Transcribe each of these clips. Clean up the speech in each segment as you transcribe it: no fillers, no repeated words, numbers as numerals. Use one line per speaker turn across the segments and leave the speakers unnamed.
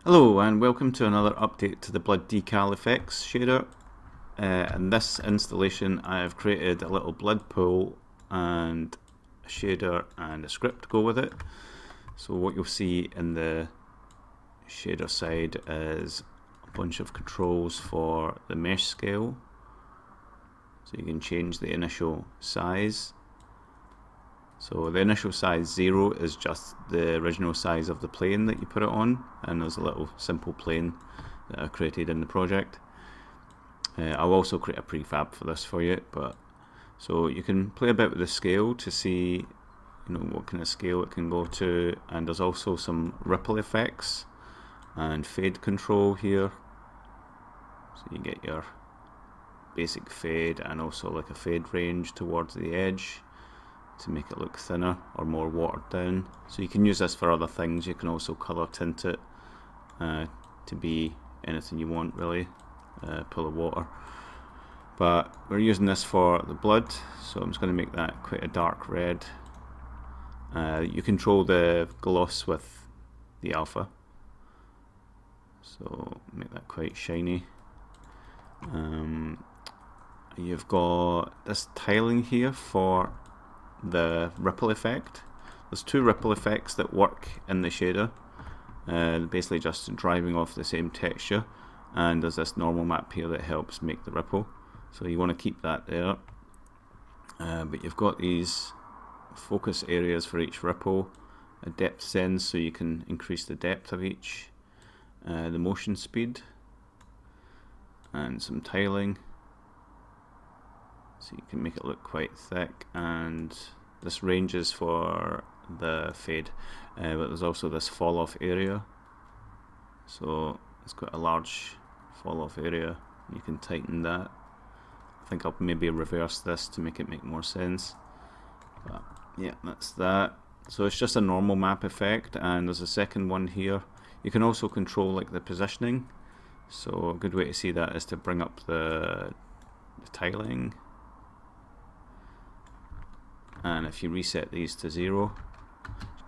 Hello and welcome to another update to the Blood Decal FX shader. In this installation I have created a little blood pool and a shader and a script to go with it. So what you'll see in the shader side is a bunch of controls for the mesh scale. So you can change the initial size. So the initial size 0 is just the original size of the plane that you put it on, and there's a little simple plane that I created in the project. I'll also create a prefab for this for you, so you can play a bit with the scale to see what kind of scale it can go to, and there's also some ripple effects and fade control here. So you get your basic fade and also like a fade range towards the edge to make it look thinner or more watered down. So you can use this for other things. You can also color tint it to be anything you want really, pull of water. But we're using this for the blood, so I'm just going to make that quite a dark red. You control the gloss with the alpha, so make that quite shiny. You've got this tiling here for the ripple effect. There's two ripple effects that work in the shader, basically just driving off the same texture, and there's this normal map here that helps make the ripple, so you want to keep that there. But you've got these focus areas for each ripple, a depth sense so you can increase the depth of each, the motion speed, and some tiling so you can make it look quite thick, and this ranges for the fade, but there's also this fall off area, so it's got a large fall off area. You can tighten that. I think I'll maybe reverse this to make it make more sense, but yeah, that's that. So it's just a normal map effect, and there's a second one here. You can also control like the positioning, so a good way to see that is to bring up the tiling, and if you reset these to 0,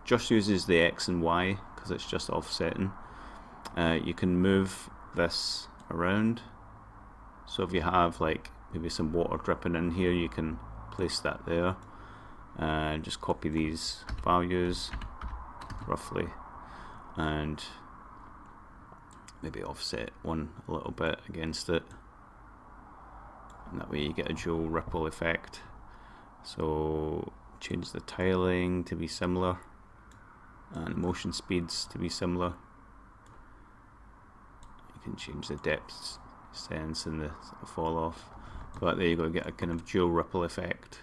just uses the X and Y because it's just offsetting. You can move this around, so if you have like maybe some water dripping in here, you can place that there and just copy these values roughly and maybe offset one a little bit against it, and that way you get a dual ripple effect. So change the tiling to be similar and motion speeds to be similar. You can change the depth sense and the fall off, but there you go, get a kind of dual ripple effect.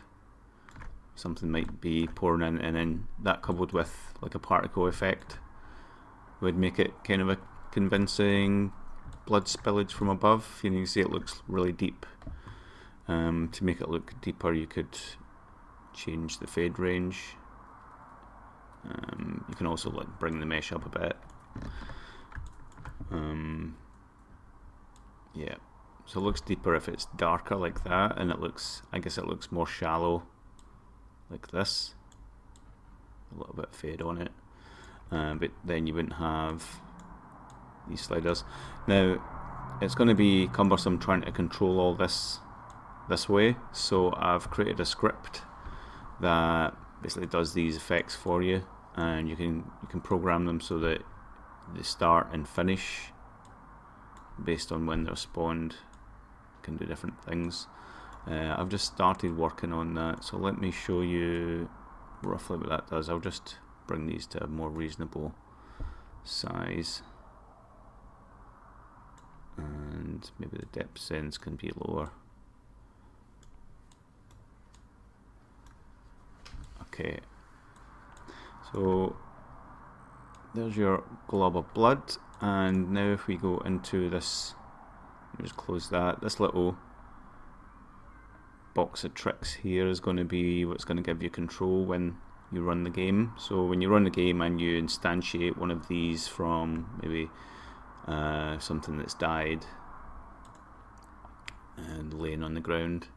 Something might be pouring in, and then that coupled with like a particle effect would make it kind of a convincing blood spillage from above. You can see it looks really deep. To make it look deeper, you could change the fade range. You can also like bring the mesh up a bit. Yeah, so it looks deeper if it's darker like that, and it looks, I guess it looks more shallow like this. A little bit of fade on it, but then you wouldn't have these sliders. Now it's going to be cumbersome trying to control all this way, so I've created a script that basically does these effects for you, and you can program them so that they start and finish based on when they're spawned. Can do different things. I've just started working on that, so let me show you roughly what that does. I'll just bring these to a more reasonable size, and maybe the depth sense can be lower. Okay, so there's your glob of blood, and now if we go into this, let me just close that. This little box of tricks here is going to be what's going to give you control when you run the game. So when you run the game and you instantiate one of these from maybe something that's died and laying on the ground,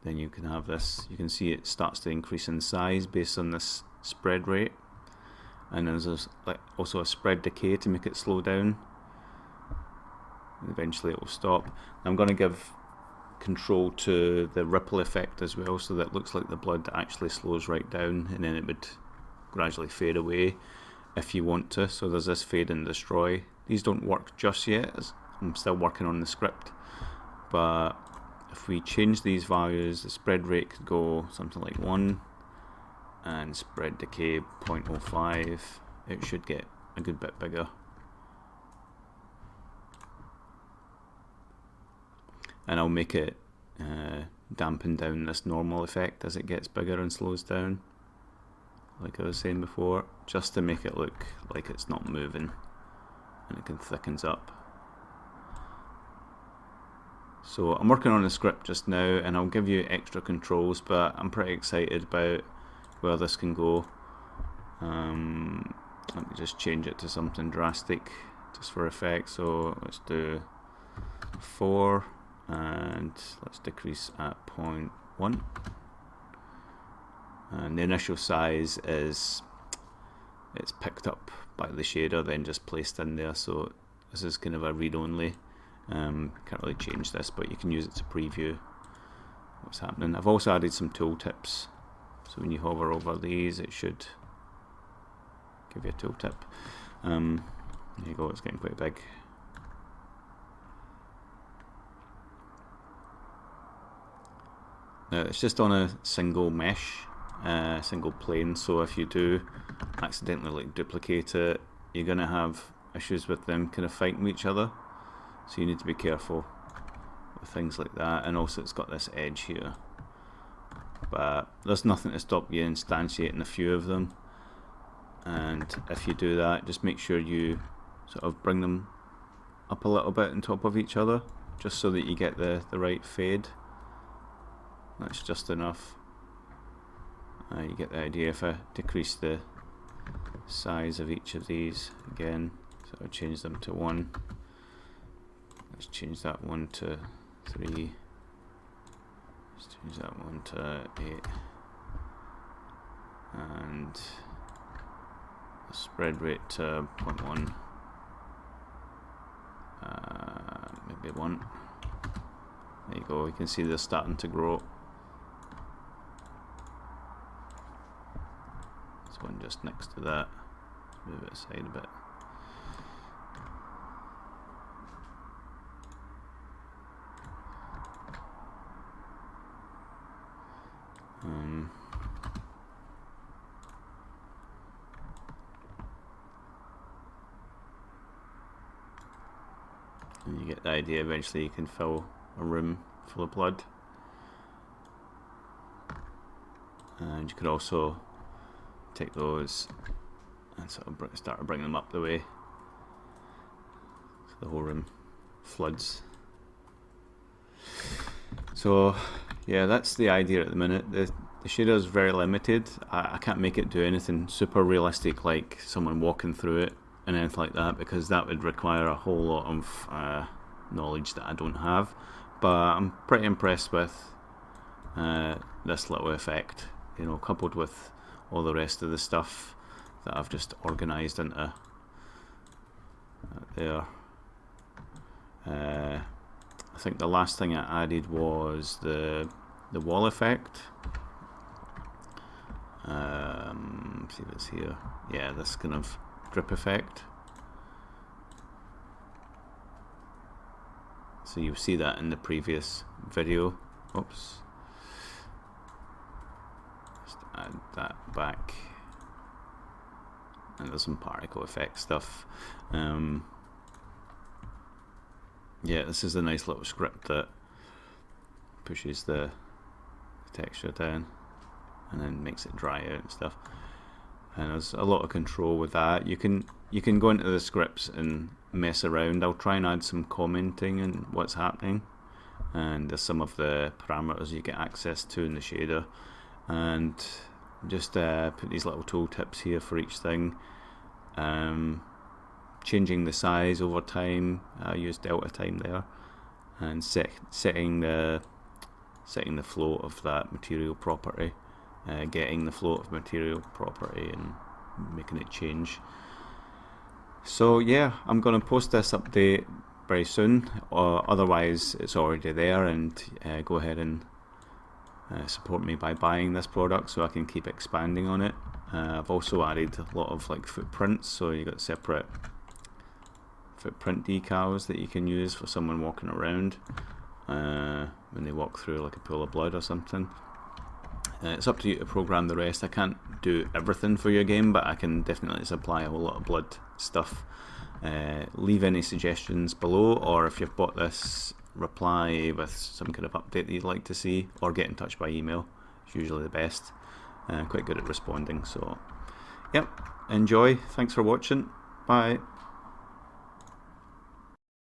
then you can have this. You can see it starts to increase in size based on this spread rate, and there's also a spread decay to make it slow down. eventually it will stop. I'm going to give control to the ripple effect as well, so that it looks like the blood actually slows right down, and then it would gradually fade away if you want to. So there's this fade and destroy. These don't work just yet, as I'm still working on the script, but if we change these values, the spread rate could go something like 1 and spread decay 0.05. It should get a good bit bigger. And I'll make it dampen down this normal effect as it gets bigger and slows down, like I was saying before, just to make it look like it's not moving and it thickens up. So I'm working on the script just now, and I'll give you extra controls, but I'm pretty excited about where this can go. Let me just change it to something drastic just for effect. So let's do 4 and let's decrease at 0.1. And the initial size is, it's picked up by the shader then just placed in there, so this is kind of a read only. Can't really change this, but you can use it to preview what's happening. I've also added some tooltips, so when you hover over these it should give you a tooltip. There you go, it's getting quite big. Now it's just on a single mesh, single plane, so if you do accidentally duplicate it, you're going to have issues with them kind of fighting each other. So you need to be careful with things like that, and also it's got this edge here. But there's nothing to stop you instantiating a few of them, and if you do that, just make sure you sort of bring them up a little bit on top of each other, just so that you get the right fade. That's just enough. You get the idea. If I decrease the size of each of these again, so I'll change them to 1. Let's change that one to 3. Let's change that one to 8. And the spread rate to 0.1. Maybe 1. There you go, you can see they're starting to grow. There's one just next to that. Let's move it aside a bit. And you get the idea, eventually you can fill a room full of blood. And you could also take those and sort of start to bring them up the way, so the whole room floods. So yeah, that's the idea at the minute. The shader is very limited. I can't make it do anything super realistic like someone walking through it and anything like that, because that would require a whole lot of knowledge that I don't have. But I'm pretty impressed with this little effect, you know, coupled with all the rest of the stuff that I've just organized into there. I think the last thing I added was the wall effect. See if it's here. Yeah, this kind of drip effect. So you'll see that in the previous video. Oops. Just add that back. And there's some particle effect stuff. Yeah, this is a nice little script that pushes the texture down and then makes it dry out and stuff. And there's a lot of control with that. You can go into the scripts and mess around. I'll try and add some commenting and what's happening, and there's some of the parameters you get access to in the shader, and just put these little tooltips here for each thing. Changing the size over time. I use delta time there, and setting the float of that material property, getting the float of material property and making it change. So yeah, I'm going to post this update very soon, or otherwise it's already there, and go ahead and support me by buying this product so I can keep expanding on it. I've also added a lot of like footprints, so you got separate footprint decals that you can use for someone walking around when they walk through like a pool of blood or something. It's up to you to program the rest. I can't do everything for your game, but I can definitely supply a whole lot of blood stuff. Leave any suggestions below, or if you've bought this, reply with some kind of update that you'd like to see, or get in touch by email. It's usually the best. I'm quite good at responding, so yep, enjoy. Thanks for watching. Bye.